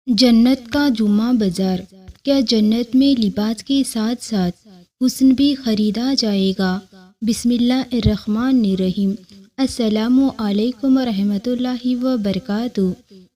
جنت کا جمعہ بازار۔ کیا جنت میں لباس کے ساتھ ساتھ حسن بھی خریدا جائے گا؟ بسم اللہ الرحمن الرحیم۔ السلام علیکم ورحمۃ اللہ وبرکاتہ۔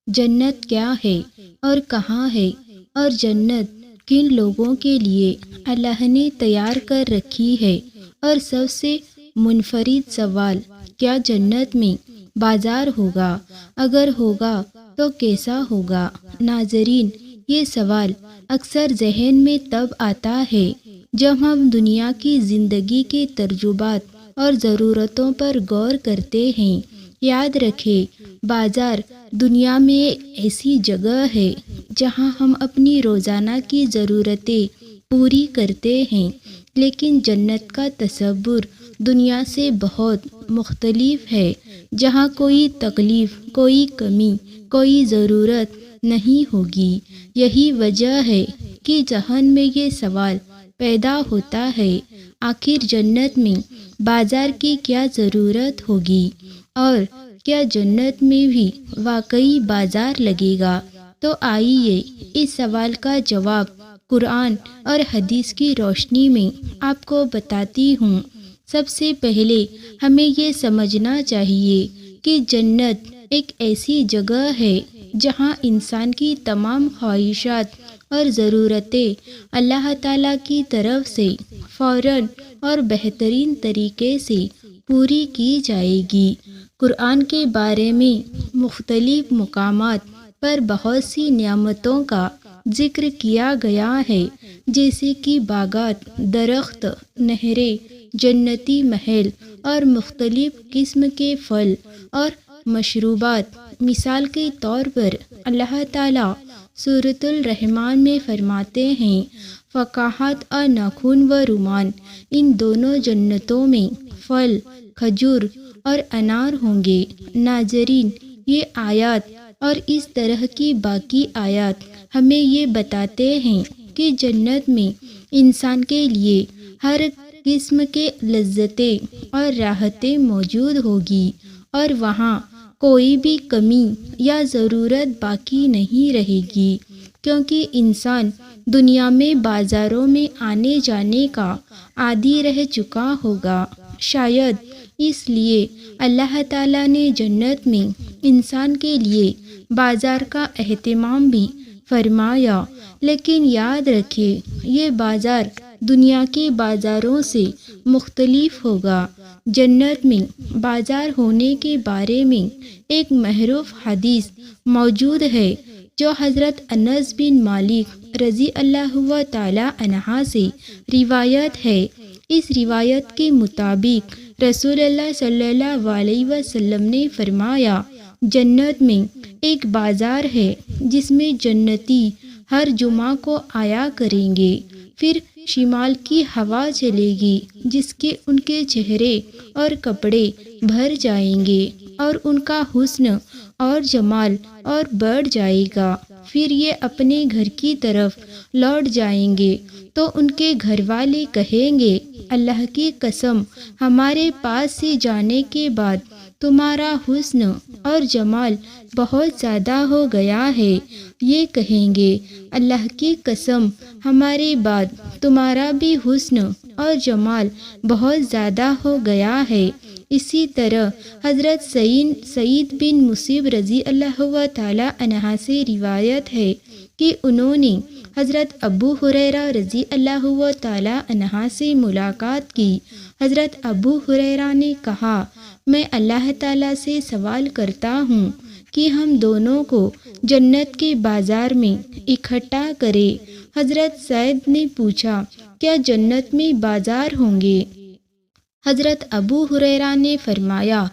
جنت کیا ہے اور کہاں ہے، اور جنت کن لوگوں کے لیے اللہ نے تیار کر رکھی ہے؟ اور سب سے منفرد سوال، کیا جنت میں بازار ہوگا؟ اگر ہوگا تو کیسا ہوگا؟ ناظرین، یہ سوال اکثر ذہن میں تب آتا ہے جب ہم دنیا کی زندگی کے تجربات اور ضرورتوں پر غور کرتے ہیں۔ یاد رکھیں، بازار دنیا میں ایک ایسی جگہ ہے جہاں ہم اپنی روزانہ کی ضرورتیں پوری کرتے ہیں، لیکن جنت کا تصور دنیا سے بہت مختلف ہے، جہاں کوئی تکلیف، کوئی کمی، کوئی ضرورت نہیں ہوگی۔ یہی وجہ ہے کہ ذہن میں یہ سوال پیدا ہوتا ہے، آخر جنت میں بازار کی کیا ضرورت ہوگی، اور کیا جنت میں بھی واقعی بازار لگے گا؟ تو آئیے اس سوال کا جواب قرآن اور حدیث کی روشنی میں آپ کو بتاتی ہوں۔ سب سے پہلے ہمیں یہ سمجھنا چاہیے کہ جنت ایک ایسی جگہ ہے جہاں انسان کی تمام خواہشات اور ضرورتیں اللہ تعالیٰ کی طرف سے فوراً اور بہترین طریقے سے پوری کی جائے گی۔ قرآن کے بارے میں مختلف مقامات پر بہت سی نعمتوں کا ذکر کیا گیا ہے، جیسے کہ باغات، درخت، نہریں، جنتی محل اور مختلف قسم کے پھل اور مشروبات۔ مثال کے طور پر اللہ تعالیٰ سورۃ الرحمن میں فرماتے ہیں، فواکہ اور نخل و رمان، ان دونوں جنتوں میں پھل، کھجور اور انار ہوں گے۔ ناظرین، یہ آیات اور اس طرح کی باقی آیات ہمیں یہ بتاتے ہیں کہ جنت میں انسان کے لیے ہر قسم کے لذتیں اور راحتیں موجود ہوگی، اور وہاں کوئی بھی کمی یا ضرورت باقی نہیں رہے گی، کیونکہ انسان دنیا میں بازاروں میں آنے جانے کا عادی رہ چکا ہوگا۔ شاید اس لیے اللہ تعالیٰ نے جنت میں انسان کے لیے بازار کا اہتمام بھی فرمایا، لیکن یاد رکھیں، یہ بازار دنیا کے بازاروں سے مختلف ہوگا۔ جنت میں بازار ہونے کے بارے میں ایک معروف حدیث موجود ہے جو حضرت انس بن مالک رضی اللہ تعالی عنہ سے روایت ہے۔ اس روایت کے مطابق رسول اللہ صلی اللہ علیہ وسلم نے فرمایا، جنت میں ایک بازار ہے جس میں جنتی ہر جمعہ کو آیا کریں گے، پھر شمال کی ہوا چلے گی جس کے ان کے چہرے اور کپڑے بھر جائیں گے، اور ان کا حسن اور جمال اور بڑھ جائے گا۔ پھر یہ اپنے گھر کی طرف لوٹ جائیں گے تو ان کے گھر والے کہیں گے، اللہ کی قسم، ہمارے پاس سے جانے کے بعد تمہارا حسن اور جمال بہت زیادہ ہو گیا ہے۔ یہ کہیں گے، اللہ کی قسم، ہمارے بعد تمہارا بھی حسن اور جمال بہت زیادہ ہو گیا ہے۔ اسی طرح حضرت سعید بن مسیب رضی اللہ تعالی عنہ سے روایت ہے کہ انہوں نے حضرت ابو ہریرہ رضی اللہ تعالی عنہ سے ملاقات کی۔ حضرت ابو ہریرہ نے کہا، میں اللہ تعالیٰ سے سوال کرتا ہوں کہ ہم دونوں کو جنت کے بازار میں اکٹھا کرے۔ حضرت سعید نے پوچھا، کیا جنت میں بازار ہوں گے؟ حضرت ابو ہریرہ نے فرمایا،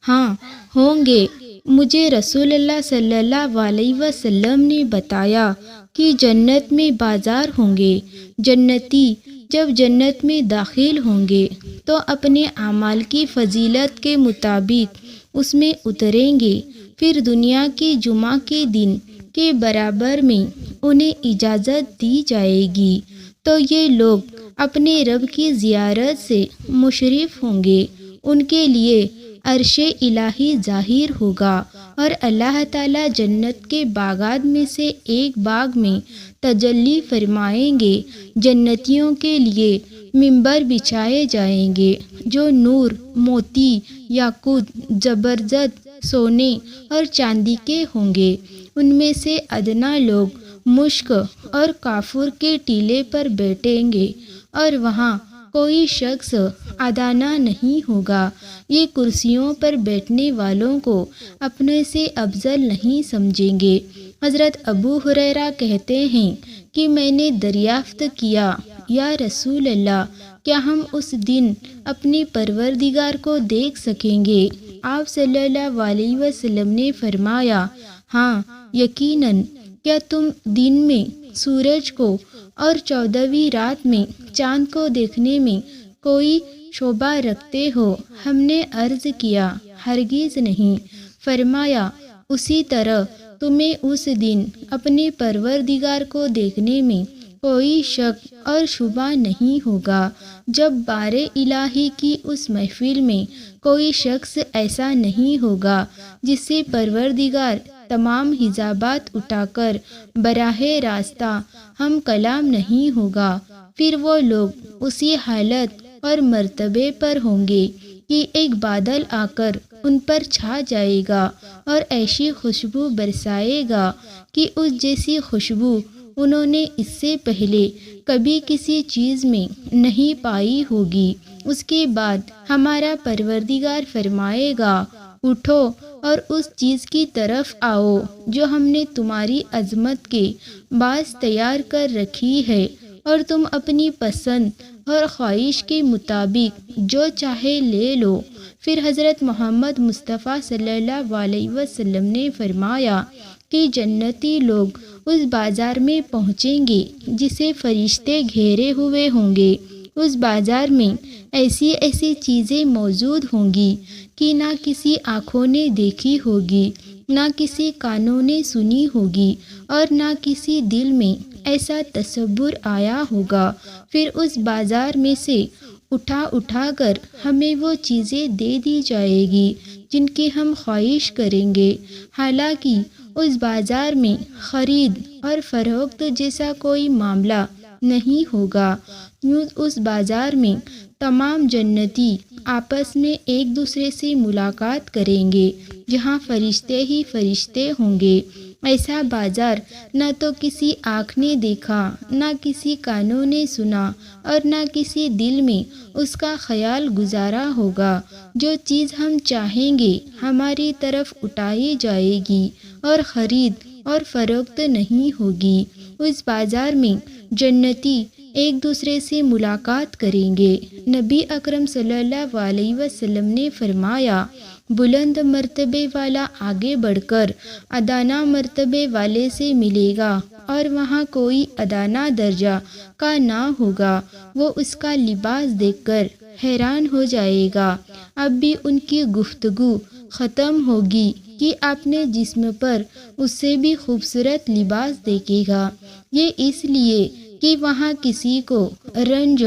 ہاں ہوں گے، مجھے رسول اللہ صلی اللہ علیہ وسلم نے بتایا کہ جنت میں بازار ہوں گے۔ جنتی جب جنت میں داخل ہوں گے تو اپنے اعمال کی فضیلت کے مطابق اس میں اتریں گے، پھر دنیا کے جمعہ کے دن کے برابر میں انہیں اجازت دی جائے گی، تو یہ لوگ اپنے رب کی زیارت سے مشرف ہوں گے۔ ان کے لیے عرش الہی ظاہر ہوگا اور اللہ تعالیٰ جنت کے باغات میں سے ایک باغ میں تجلی فرمائیں گے۔ جنتیوں کے لیے ممبر بچھائے جائیں گے جو نور، موتی، یاقوت، زبرجد، سونے اور چاندی کے ہوں گے۔ ان میں سے ادنا لوگ مشک اور کافور کے ٹیلے پر بیٹھیں گے اور وہاں کوئی شخص ادنا نہیں ہوگا۔ یہ کرسیوں پر بیٹھنے والوں کو اپنے سے افضل نہیں سمجھیں گے۔ حضرت ابو ہریرہ کہتے ہیں کہ میں نے دریافت کیا، یا رسول اللہ، کیا ہم اس دن اپنے پروردگار کو دیکھ سکیں گے؟ آپ صلی اللہ علیہ وسلم نے فرمایا، ہاں یقیناً۔ کیا تم دن میں سورج کو اور 14ویں رات میں چاند کو دیکھنے میں کوئی شبہ رکھتے ہو؟ ہم نے عرض کیا، ہرگز نہیں۔ فرمایا، اسی طرح تمہیں اس دن اپنے پروردگار کو دیکھنے میں کوئی شک اور شبہ نہیں ہوگا۔ جب بار الہی کی اس محفل میں کوئی شخص ایسا نہیں ہوگا جس سے پروردگار تمام حجابات اٹھا کر براہ راستہ ہم کلام نہیں ہوگا، پھر وہ لوگ اسی حالت اور مرتبے پر ہوں گے کہ ایک بادل آ کر ان پر چھا جائے گا اور ایسی خوشبو برسائے گا کہ اس جیسی خوشبو انہوں نے اس سے پہلے کبھی کسی چیز میں نہیں پائی ہوگی۔ اس کے بعد ہمارا پروردگار فرمائے گا، اٹھو اور اس چیز کی طرف آؤ جو ہم نے تمہاری عظمت کے باعث تیار کر رکھی ہے، اور تم اپنی پسند اور خواہش کے مطابق جو چاہے لے لو۔ پھر حضرت محمد مصطفیٰ صلی اللہ علیہ وسلم نے فرمایا کہ جنتی لوگ اس بازار میں پہنچیں گے جسے فرشتے گھیرے ہوئے ہوں گے۔ اس بازار میں ایسی ایسی چیزیں موجود ہوں گی کہ نہ کسی آنکھوں نے دیکھی ہوگی، نہ کسی کانوں نے سنی ہوگی، اور نہ کسی دل میں ایسا تصور آیا ہوگا۔ پھر اس بازار میں سے اٹھا کر ہمیں وہ چیزیں دے دی جائے گی جن کی ہم خواہش کریں گے، حالانکہ اس بازار میں خرید اور فروخت جیسا کوئی معاملہ نہیں ہوگا۔ یوں اس بازار میں تمام جنتی آپس میں ایک دوسرے سے ملاقات کریں گے جہاں فرشتے ہی فرشتے ہوں گے۔ ایسا بازار نہ تو کسی آنکھ نے دیکھا، نہ کسی کانوں نے سنا، اور نہ کسی دل میں اس کا خیال گزارا ہوگا۔ جو چیز ہم چاہیں گے ہماری طرف اٹھائی جائے گی اور خرید اور فروخت نہیں ہوگی۔ اس بازار میں جنتی ایک دوسرے سے ملاقات کریں گے۔ نبی اکرم صلی اللہ علیہ وسلم نے فرمایا، بلند مرتبے والا آگے بڑھ کر ادنا مرتبے والے سے ملے گا، اور وہاں کوئی ادنا درجہ کا نہ ہوگا۔ وہ اس کا لباس دیکھ کر حیران ہو جائے گا۔ اب بھی ان کی گفتگو ختم ہوگی کہ اپنے جسم پر اس سے بھی خوبصورت لباس دیکھے گا۔ یہ اس لیے کہ وہاں کسی کو رنج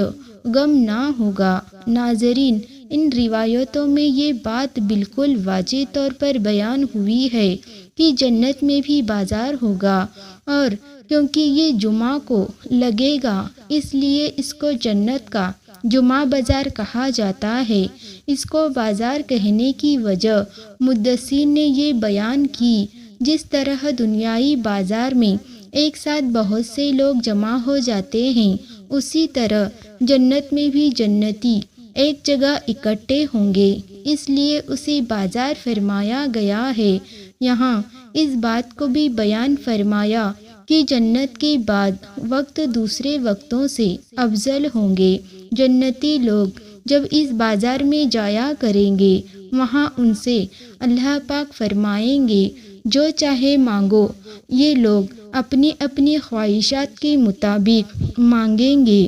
غم نہ ہوگا۔ ناظرین، ان روایتوں میں یہ بات بالکل واضح طور پر بیان ہوئی ہے کہ جنت میں بھی بازار ہوگا، اور کیونکہ یہ جمعہ کو لگے گا اس لیے اس کو جنت کا جمعہ بازار کہا جاتا ہے۔ اس کو بازار کہنے کی وجہ محدثین نے یہ بیان کی، جس طرح دنیائی بازار میں ایک ساتھ بہت سے لوگ جمع ہو جاتے ہیں، اسی طرح جنت میں بھی جنتی ایک جگہ اکٹھے ہوں گے، اس لیے اسے بازار فرمایا گیا ہے۔ یہاں اس بات کو بھی بیان فرمایا کہ جنت کے بعد وقت دوسرے وقتوں سے افضل ہوں گے۔ جنتی لوگ جب اس بازار میں جایا کریں گے، وہاں ان سے اللہ پاک فرمائیں گے، جو چاہے مانگو۔ یہ لوگ اپنی اپنی خواہشات کے مطابق مانگیں گے۔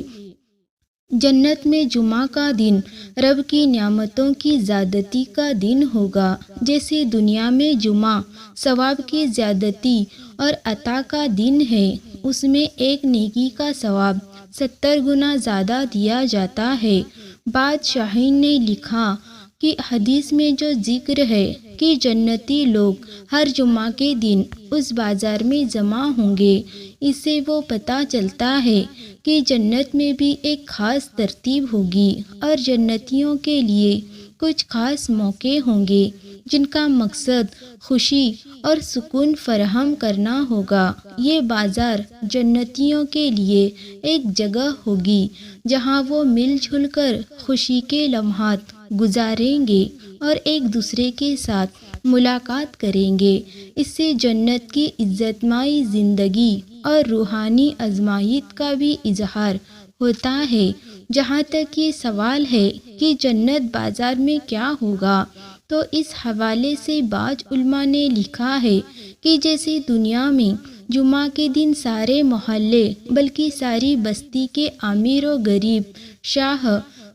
جنت میں جمعہ کا دن رب کی نعمتوں کی زیادتی کا دن ہوگا۔ جیسے دنیا میں جمعہ ثواب کی زیادتی اور عطا کا دن ہے، اس میں ایک نیکی کا ثواب 70 گنا زیادہ دیا جاتا ہے۔ بادشاہین نے لکھا، کہ حدیث میں جو ذکر ہے کہ جنتی لوگ ہر جمعہ کے دن اس بازار میں جمع ہوں گے، اس سے وہ پتہ چلتا ہے کہ جنت میں بھی ایک خاص ترتیب ہوگی اور جنتیوں کے لیے کچھ خاص موقع ہوں گے جن کا مقصد خوشی اور سکون فراہم کرنا ہوگا۔ یہ بازار جنتیوں کے لیے ایک جگہ ہوگی جہاں وہ مل جل کر خوشی کے لمحات گزاریں گے اور ایک دوسرے کے ساتھ ملاقات کریں گے۔ اس سے جنت کی عزت مائی زندگی اور روحانی عظمت کا بھی اظہار ہوتا ہے۔ جہاں تک یہ سوال ہے کہ جنت بازار میں کیا ہوگا، تو اس حوالے سے بعض علماء نے لکھا ہے کہ جیسے دنیا میں جمعہ کے دن سارے محلے بلکہ ساری بستی کے امیر و غریب شاہ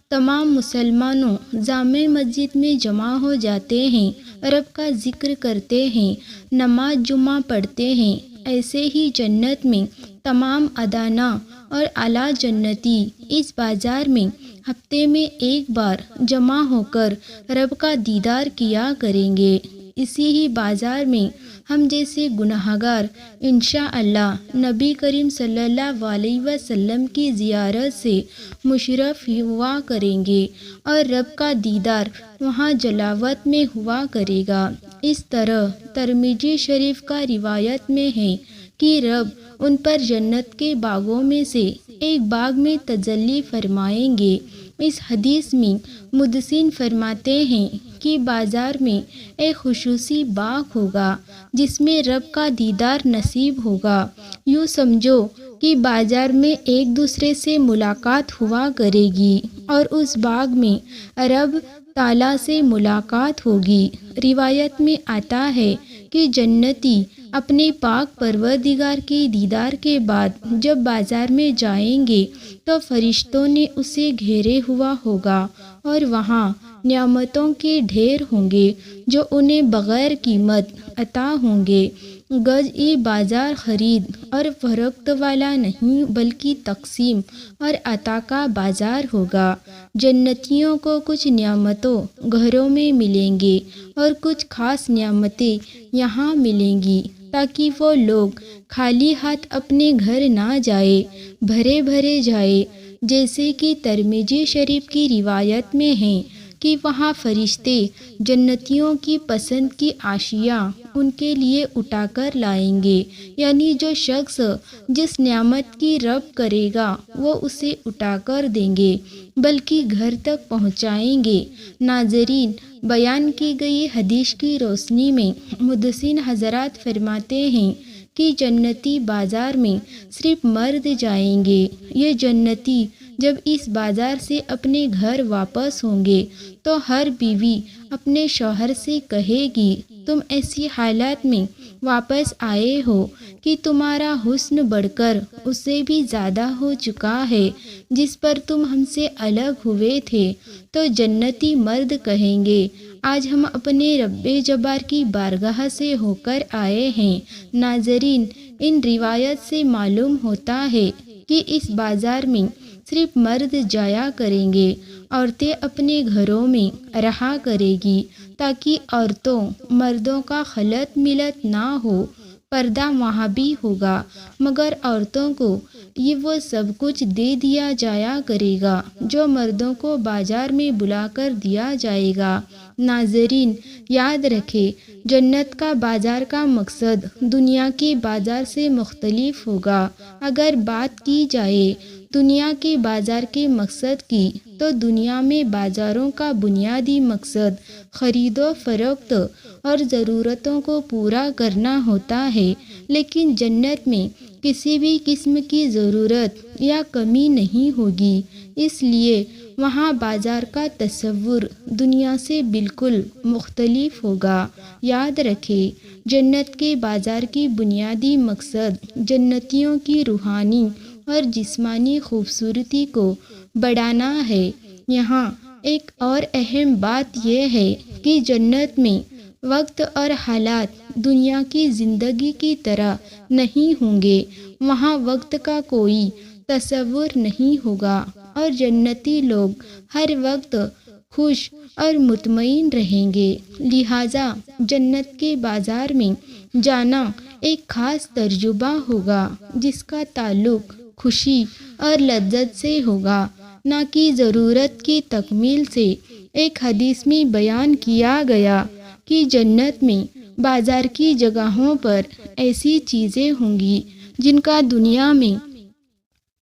تمام مسلمانوں جامع مسجد میں جمع ہو جاتے ہیں، رب کا ذکر کرتے ہیں، نماز جمعہ پڑھتے ہیں، ایسے ہی جنت میں تمام ادانا اور اعلیٰ جنتی اس بازار میں ہفتے میں ایک بار جمع ہو کر رب کا دیدار کیا کریں گے۔ اسی ہی بازار میں ہم جیسے گناہگار انشاءاللہ نبی کریم صلی اللہ علیہ وسلم کی زیارت سے مشرف ہوا کریں گے اور رب کا دیدار وہاں جلاوت میں ہوا کرے گا۔ اس طرح ترمذی شریف کا روایت میں ہے کہ رب ان پر جنت کے باغوں میں سے ایک باغ میں تجلی فرمائیں گے۔ اس حدیث میں محدثین فرماتے ہیں کہ بازار میں ایک خصوصی باغ ہوگا جس میں رب کا دیدار نصیب ہوگا۔ یوں سمجھو کہ بازار میں ایک دوسرے سے ملاقات ہوا کرے گی اور اس باغ میں رب تعالیٰ سے ملاقات ہوگی۔ روایت میں آتا ہے کہ جنتی اپنے پاک پروردگار کے دیدار کے بعد جب بازار میں جائیں گے تو فرشتوں نے اسے گھیرے ہوا ہوگا اور وہاں نعمتوں کے ڈھیر ہوں گے جو انہیں بغیر قیمت عطا ہوں گے۔ گز یہ بازار خرید اور فروخت والا نہیں بلکہ تقسیم اور عطا کا بازار ہوگا۔ جنتیوں کو کچھ نعمتوں گھروں میں ملیں گے اور کچھ خاص نعمتیں یہاں ملیں گی تاکہ وہ لوگ خالی ہاتھ اپنے گھر نہ جائے، بھرے بھرے جائے۔ جیسے کہ ترمذی شریف کی روایت میں ہے کہ وہاں فرشتے جنتیوں کی پسند کی اشیاء ان کے لیے اٹھا کر لائیں گے، یعنی جو شخص جس نعمت کی رب کرے گا وہ اسے اٹھا کر دیں گے بلکہ گھر تک پہنچائیں گے۔ ناظرین، بیان کی گئی حدیث کی روشنی میں محدثین حضرات فرماتے ہیں کہ جنتی بازار میں صرف مرد جائیں گے۔ یہ جنتی جب اس بازار سے اپنے گھر واپس ہوں گے تو ہر بیوی اپنے شوہر سے کہے گی، تم ایسی حالت میں واپس آئے ہو کہ تمہارا حسن بڑھ کر اس سے بھی زیادہ ہو چکا ہے جس پر تم ہم سے الگ ہوئے تھے۔ تو جنتی مرد کہیں گے، آج ہم اپنے رب جبار کی بارگاہ سے ہو کر آئے ہیں۔ ناظرین، ان روایت سے معلوم ہوتا ہے کہ اس بازار میں صرف مرد جایا کریں گے، عورتیں اپنے گھروں میں رہا کرے گی تاکہ عورتوں مردوں کا خلط ملت نہ ہو۔ پردہ وہاں بھی ہوگا مگر عورتوں کو یہ وہ سب کچھ دے دیا جایا کرے گا جو مردوں کو بازار میں بلا کر دیا جائے گا۔ ناظرین، یاد رکھیں، جنت کا بازار کا مقصد دنیا کے بازار سے مختلف ہوگا۔ اگر بات کی جائے دنیا کے بازار کے مقصد کی تو دنیا میں بازاروں کا بنیادی مقصد خرید و فروخت اور ضرورتوں کو پورا کرنا ہوتا ہے، لیکن جنت میں کسی بھی قسم کی ضرورت یا کمی نہیں ہوگی، اس لیے وہاں بازار کا تصور دنیا سے بالکل مختلف ہوگا۔ یاد رکھیں، جنت کے بازار کی بنیادی مقصد جنتیوں کی روحانی اور جسمانی خوبصورتی کو بڑھانا ہے۔ یہاں ایک اور اہم بات یہ ہے کہ جنت میں وقت اور حالات دنیا کی زندگی کی طرح نہیں ہوں گے۔ وہاں وقت کا کوئی تصور نہیں ہوگا اور جنتی لوگ ہر وقت خوش اور مطمئن رہیں گے۔ لہٰذا جنت کے بازار میں جانا ایک خاص تجربہ ہوگا جس کا تعلق خوشی اور لذت سے ہوگا، نہ کہ ضرورت کی تکمیل سے۔ ایک حدیث میں بیان کیا گیا کہ جنت میں بازار کی جگہوں پر ایسی چیزیں ہوں گی جن کا دنیا میں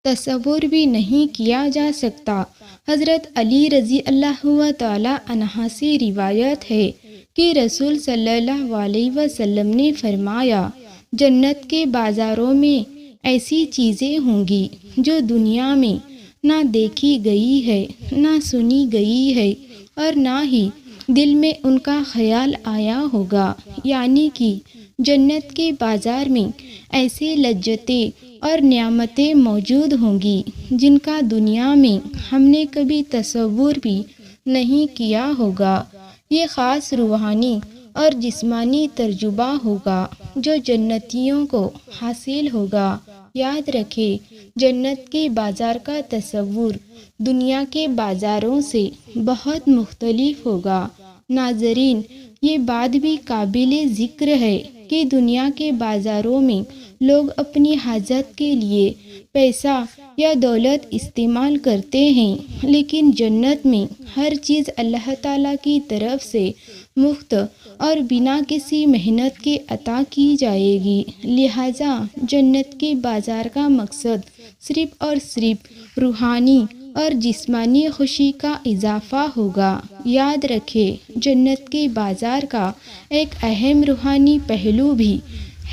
تصور بھی نہیں کیا جا سکتا۔ حضرت علی رضی اللہ تعالی عنہ سے روایت ہے کہ رسول صلی اللہ علیہ وسلم نے فرمایا، جنت کے بازاروں میں ایسی چیزیں ہوں گی جو دنیا میں نہ دیکھی گئی ہے، نہ سنی گئی ہے اور نہ ہی دل میں ان کا خیال آیا ہوگا۔ یعنی کہ جنت کے بازار میں ایسے لذتیں اور نعمتیں موجود ہوں گی جن کا دنیا میں ہم نے کبھی تصور بھی نہیں کیا ہوگا۔ یہ خاص روحانی اور جسمانی تجربہ ہوگا جو جنتیوں کو حاصل ہوگا۔ یاد رکھیں، جنت کے بازار کا تصور دنیا کے بازاروں سے بہت مختلف ہوگا۔ ناظرین، یہ بات بھی قابل ذکر ہے کہ دنیا کے بازاروں میں لوگ اپنی حاجت کے لیے پیسہ یا دولت استعمال کرتے ہیں، لیکن جنت میں ہر چیز اللہ تعالیٰ کی طرف سے مفت اور بنا کسی محنت کے عطا کی جائے گی۔ لہٰذا جنت کے بازار کا مقصد صرف اور صرف روحانی اور جسمانی خوشی کا اضافہ ہوگا۔ یاد رکھیں، جنت کے بازار کا ایک اہم روحانی پہلو بھی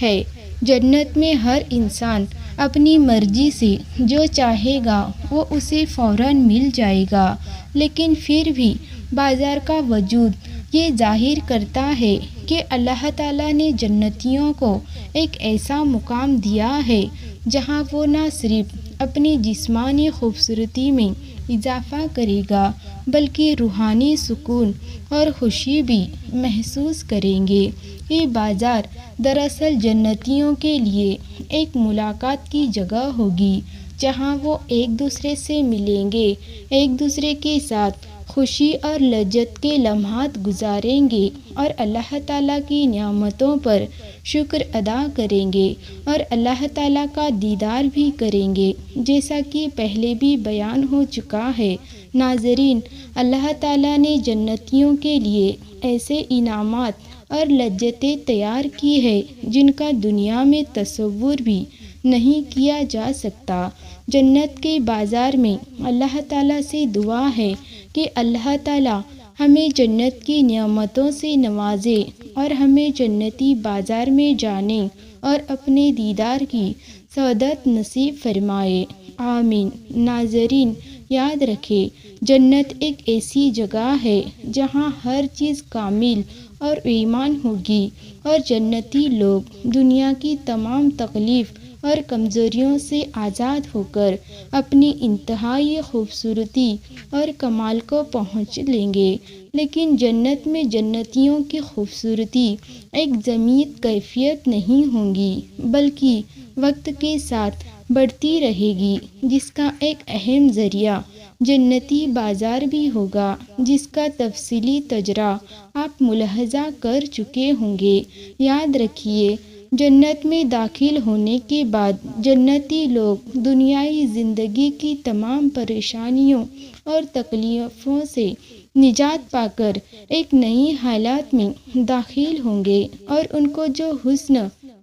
ہے۔ جنت میں ہر انسان اپنی مرضی سے جو چاہے گا وہ اسے فوراً مل جائے گا، لیکن پھر بھی بازار کا وجود یہ ظاہر کرتا ہے کہ اللہ تعالیٰ نے جنتیوں کو ایک ایسا مقام دیا ہے جہاں وہ نہ صرف اپنی جسمانی خوبصورتی میں اضافہ کرے گا بلکہ روحانی سکون اور خوشی بھی محسوس کریں گے۔ یہ بازار دراصل جنتیوں کے لیے ایک ملاقات کی جگہ ہوگی جہاں وہ ایک دوسرے سے ملیں گے، ایک دوسرے کے ساتھ خوشی اور لذت کے لمحات گزاریں گے اور اللہ تعالیٰ کی نعمتوں پر شکر ادا کریں گے اور اللہ تعالیٰ کا دیدار بھی کریں گے۔ جیسا کہ پہلے بھی بیان ہو چکا ہے، ناظرین، اللہ تعالیٰ نے جنتیوں کے لیے ایسے انعامات اور لذتیں تیار کی ہے جن کا دنیا میں تصور بھی نہیں کیا جا سکتا۔ جنت کے بازار میں اللہ تعالیٰ سے دعا ہے کہ اللہ تعالیٰ ہمیں جنت کی نعمتوں سے نوازے اور ہمیں جنتی بازار میں جانے اور اپنے دیدار کی سعادت نصیب فرمائے، آمین۔ ناظرین، یاد رکھیں، جنت ایک ایسی جگہ ہے جہاں ہر چیز کامل اور ایمان ہوگی اور جنتی لوگ دنیا کی تمام تکلیف اور کمزوریوں سے آزاد ہو کر اپنی انتہائی خوبصورتی اور کمال کو پہنچ لیں گے۔ لیکن جنت میں جنتیوں کی خوبصورتی ایک جمیت کیفیت نہیں ہوگی بلکہ وقت کے ساتھ بڑھتی رہے گی، جس کا ایک اہم ذریعہ جنتی بازار بھی ہوگا، جس کا تفصیلی تذکرہ آپ ملاحظہ کر چکے ہوں گے۔ یاد رکھیے، جنت میں داخل ہونے کے بعد جنتی لوگ دنیائی زندگی کی تمام پریشانیوں اور تکلیفوں سے نجات پا کر ایک نئی حالت میں داخل ہوں گے اور ان کو جو حسن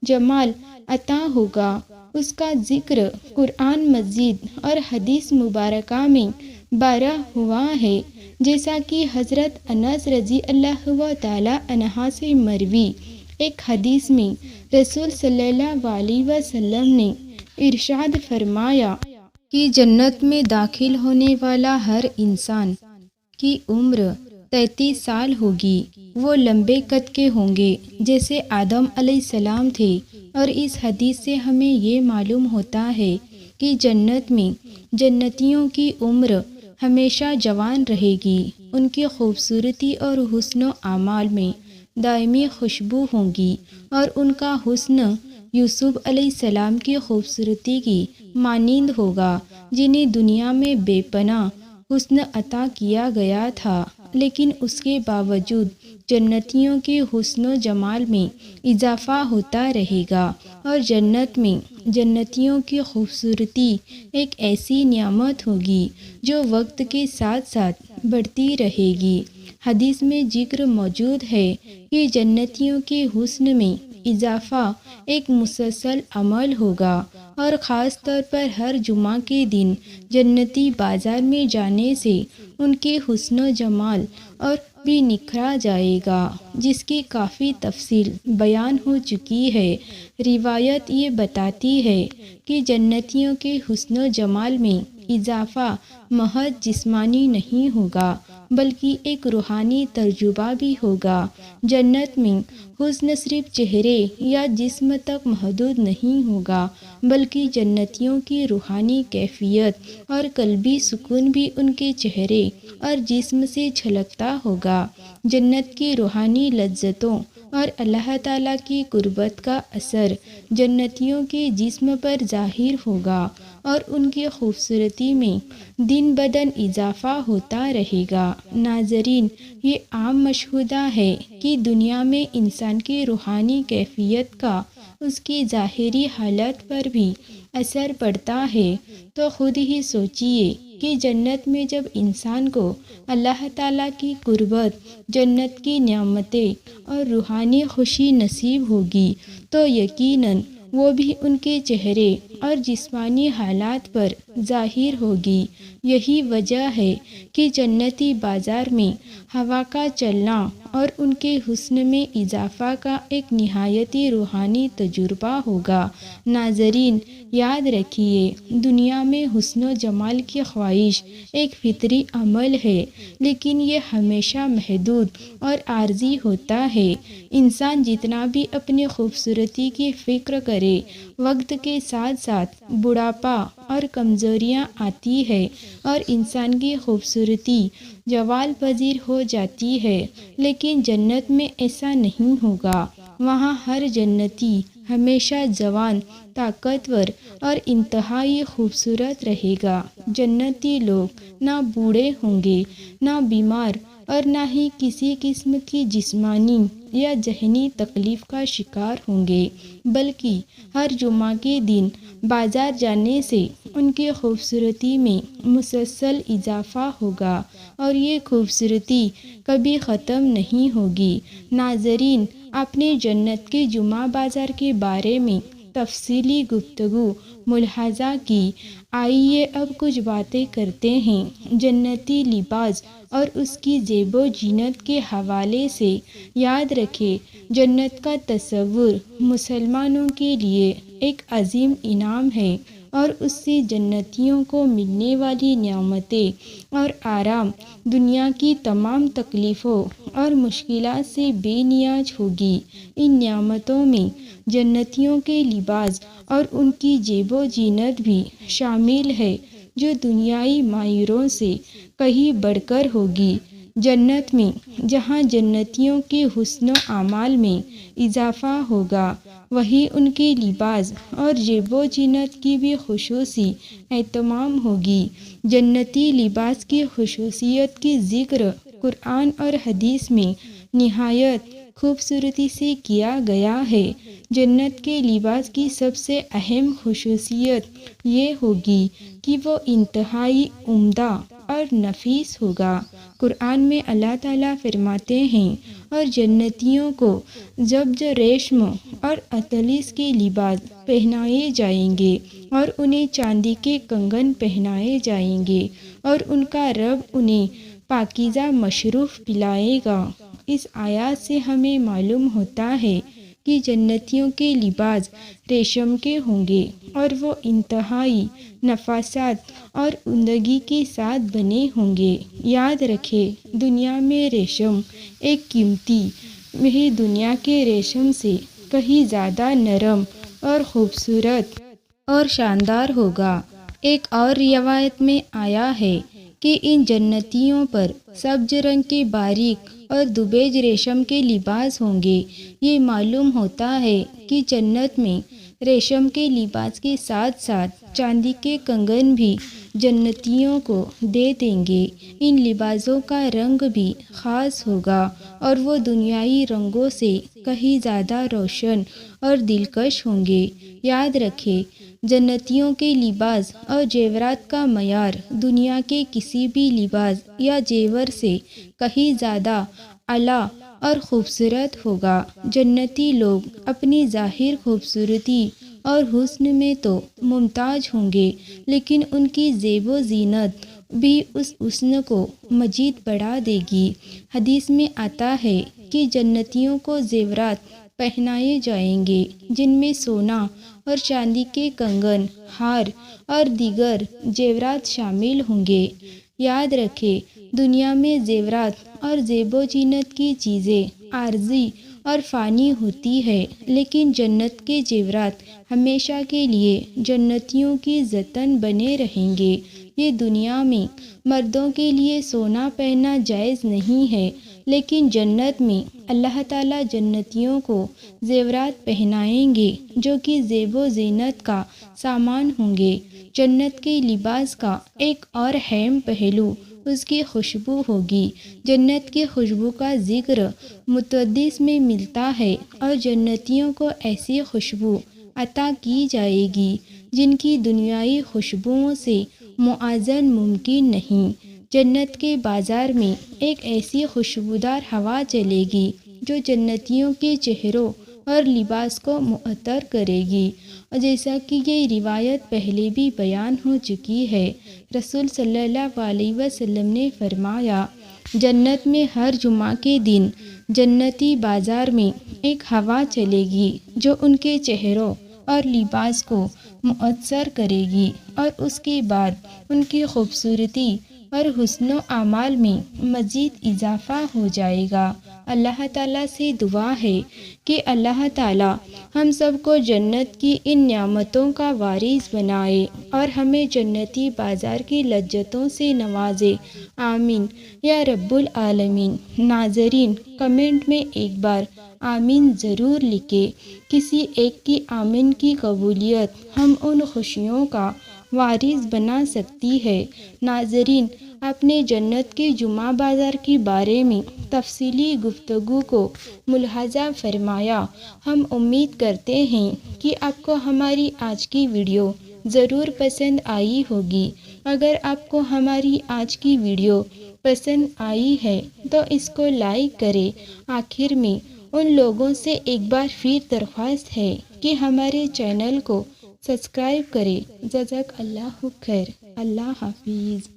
جمال عطا ہوگا اس کا ذکر قرآن مجید اور حدیث مبارکہ میں بارہا ہوا ہے۔ جیسا کہ حضرت انس رضی اللہ تعالی عنہ سے مروی ایک حدیث میں رسول صلی اللہ علیہ وسلم نے ارشاد فرمایا کہ جنت میں داخل ہونے والا ہر انسان کی عمر 33 سال ہوگی۔ وہ لمبے قد کے ہوں گے جیسے آدم علیہ السلام تھے، اور اس حدیث سے ہمیں یہ معلوم ہوتا ہے کہ جنت میں جنتیوں کی عمر ہمیشہ جوان رہے گی، ان کی خوبصورتی اور حسن و اعمال میں دائمی خوشبو ہوں گی اور ان کا حسن یوسف علیہ السلام کی خوبصورتی کی مانند ہوگا، جنہیں دنیا میں بے پناہ حسن عطا کیا گیا تھا۔ لیکن اس کے باوجود جنتیوں کے حسن و جمال میں اضافہ ہوتا رہے گا، اور جنت میں جنتیوں کی خوبصورتی ایک ایسی نعمت ہوگی جو وقت کے ساتھ ساتھ بڑھتی رہے گی۔ حدیث میں ذکر موجود ہے کہ جنتیوں کے حسن میں اضافہ ایک مسلسل عمل ہوگا، اور خاص طور پر ہر جمعہ کے دن جنتی بازار میں جانے سے ان کے حسن و جمال اور بھی نکھرا جائے گا، جس کی کافی تفصیل بیان ہو چکی ہے۔ روایت یہ بتاتی ہے کہ جنتیوں کے حسن و جمال میں اضافہ محض جسمانی نہیں ہوگا بلکہ ایک روحانی تجربہ بھی ہوگا۔ جنت میں حسن صرف چہرے یا جسم تک محدود نہیں ہوگا بلکہ جنتیوں کی روحانی کیفیت اور قلبی سکون بھی ان کے چہرے اور جسم سے جھلکتا ہوگا۔ جنت کی روحانی لذتوں اور اللہ تعالیٰ کی قربت کا اثر جنتیوں کے جسم پر ظاہر ہوگا، اور ان کی خوبصورتی میں دن بدن اضافہ ہوتا رہے گا۔ ناظرین، یہ عام مشاہدہ ہے کہ دنیا میں انسان کی روحانی کیفیت کا اس کی ظاہری حالت پر بھی اثر پڑتا ہے، تو خود ہی سوچئے کہ جنت میں جب انسان کو اللہ تعالیٰ کی قربت، جنت کی نعمتیں اور روحانی خوشی نصیب ہوگی تو یقیناً وہ بھی ان کے چہرے اور جسمانی حالات پر ظاہر ہوگی۔ یہی وجہ ہے کہ جنتی بازار میں ہوا کا چلنا اور ان کے حسن میں اضافہ کا ایک نہایتی روحانی تجربہ ہوگا۔ ناظرین، یاد رکھیے، دنیا میں حسن و جمال کی خواہش ایک فطری عمل ہے، لیکن یہ ہمیشہ محدود اور عارضی ہوتا ہے۔ انسان جتنا بھی اپنی خوبصورتی کی فکر کرے، وقت کے ساتھ ساتھ بڑھاپا اور کمزوریاں آتی ہے اور انسان کی خوبصورتی زوال پذیر ہو جاتی ہے، لیکن جنت میں ایسا نہیں ہوگا۔ وہاں ہر جنتی ہمیشہ جوان، طاقتور اور انتہائی خوبصورت رہے گا۔ جنتی لوگ نہ بوڑھے ہوں گے، نہ بیمار، اور نہ ہی کسی قسم کی جسمانی یا ذہنی تکلیف کا شکار ہوں گے، بلکہ ہر جمعہ کے دن بازار جانے سے ان کی خوبصورتی میں مسلسل اضافہ ہوگا، اور یہ خوبصورتی کبھی ختم نہیں ہوگی۔ ناظرین، آپ نے جنت کے جمعہ بازار کے بارے میں تفصیلی گفتگو ملاحظہ کی۔ آئیے اب کچھ باتیں کرتے ہیں جنتی لباس اور اس کی زیب و زینت کے حوالے سے۔ یاد رکھیں، جنت کا تصور مسلمانوں کے لیے ایک عظیم انعام ہے، اور اس سے جنتیوں کو ملنے والی نعمتیں اور آرام دنیا کی تمام تکلیفوں اور مشکلات سے بے نیاز ہوگی۔ ان نعمتوں میں جنتیوں کے لباس اور ان کی زیب و زینت بھی شامل ہے، جو دنیائی معیاروں سے کہیں بڑھ کر ہوگی۔ جنت میں جہاں جنتیوں کے حسن و اعمال میں اضافہ ہوگا، وہیں ان کے لباس اور زیب و زینت کی بھی خصوصی اہتمام ہوگی۔ جنتی لباس کی خصوصیت کی ذکر قرآن اور حدیث میں نہایت خوبصورتی سے کیا گیا ہے۔ جنت کے لباس کی سب سے اہم خصوصیت یہ ہوگی کہ وہ انتہائی عمدہ اور نفیس ہوگا۔ قرآن میں اللہ تعالیٰ فرماتے ہیں، اور جنتیوں کو زبرجد ریشم اور اطلس کے لباس پہنائے جائیں گے، اور انہیں چاندی کے کنگن پہنائے جائیں گے، اور ان کا رب انہیں پاکیزہ مشروب پلائے گا۔ اس آیات سے ہمیں معلوم ہوتا ہے کہ جنتیوں کے لباس ریشم کے ہوں گے، اور وہ انتہائی نفاست اور عمدگی کے ساتھ بنے ہوں گے۔ یاد رکھیں، دنیا میں ریشم ایک قیمتی ہے، دنیا کے ریشم سے کہیں زیادہ نرم اور خوبصورت اور شاندار ہوگا۔ ایک اور روایت میں آیا ہے کہ ان جنتیوں پر سبز رنگ کے باریک اور دوبیج ریشم کے لباس ہوں گے۔ یہ معلوم ہوتا ہے کہ جنت میں ریشم کے لباس کے ساتھ ساتھ چاندی کے کنگن بھی جنتیوں کو دے دیں گے۔ ان لباسوں کا رنگ بھی خاص ہوگا اور وہ دنیائی رنگوں سے کہیں زیادہ روشن اور دلکش ہوں گے۔ یاد رکھیں، جنتیوں کے لباس اور زیورات کا معیار دنیا کے کسی بھی لباس یا زیور سے کہیں زیادہ اعلیٰ اور خوبصورت ہوگا۔ جنتی لوگ اپنی ظاہر خوبصورتی اور حسن میں تو ممتاز ہوں گے، لیکن ان کی زیب و زینت بھی اس حسن کو مزید بڑھا دے گی۔ حدیث میں آتا ہے کہ جنتیوں کو زیورات پہنائے جائیں گے جن میں سونا اور چاندی کے کنگن، ہار اور دیگر زیورات شامل ہوں گے۔ یاد رکھیں، دنیا میں زیورات اور زیب و زینت کی چیزیں عارضی اور فانی ہوتی ہے، لیکن جنت کے زیورات ہمیشہ کے لیے جنتیوں کی ذاتاً بنے رہیں گے۔ یہ دنیا میں مردوں کے لیے سونا پہننا جائز نہیں ہے، لیکن جنت میں اللہ تعالیٰ جنتیوں کو زیورات پہنائیں گے جو کہ زیب و زینت کا سامان ہوں گے۔ جنت کے لباس کا ایک اور اہم پہلو اس کی خوشبو ہوگی۔ جنت کی خوشبو کا ذکر متحدث میں ملتا ہے اور جنتیوں کو ایسی خوشبو عطا کی جائے گی جن کی دنیائی خوشبوؤں سے موازنہ ممکن نہیں۔ جنت کے بازار میں ایک ایسی خوشبودار ہوا چلے گی جو جنتیوں کے چہروں اور لباس کو معطر کرے گی، اور جیسا کہ یہ روایت پہلے بھی بیان ہو چکی ہے، رسول صلی اللہ علیہ وسلم نے فرمایا، جنت میں ہر جمعہ کے دن جنتی بازار میں ایک ہوا چلے گی جو ان کے چہروں اور لباس کو مؤثر کرے گی، اور اس کے بعد ان کی خوبصورتی اور حسن و اعمال میں مزید اضافہ ہو جائے گا۔ اللہ تعالیٰ سے دعا ہے کہ اللہ تعالیٰ ہم سب کو جنت کی ان نعمتوں کا وارث بنائے اور ہمیں جنتی بازار کی لذتوں سے نوازے، آمین یا رب العالمین۔ ناظرین، کمنٹ میں ایک بار آمین ضرور لکھیں۔ کسی ایک کی آمین کی قبولیت ہم ان خوشیوں کا وارث بنا سکتی ہے۔ ناظرین، آپ نے جنت کے جمعہ بازار کے بارے میں تفصیلی گفتگو کو ملاحظہ فرمایا۔ ہم امید کرتے ہیں کہ آپ کو ہماری آج کی ویڈیو ضرور پسند آئی ہوگی۔ اگر آپ کو ہماری آج کی ویڈیو پسند آئی ہے تو اس کو لائک کریں۔ آخر میں ان لوگوں سے ایک بار پھر درخواست ہے کہ ہمارے چینل کو سبسکرائب کریں۔ جزاک اللہ خیر۔ اللہ حافظ۔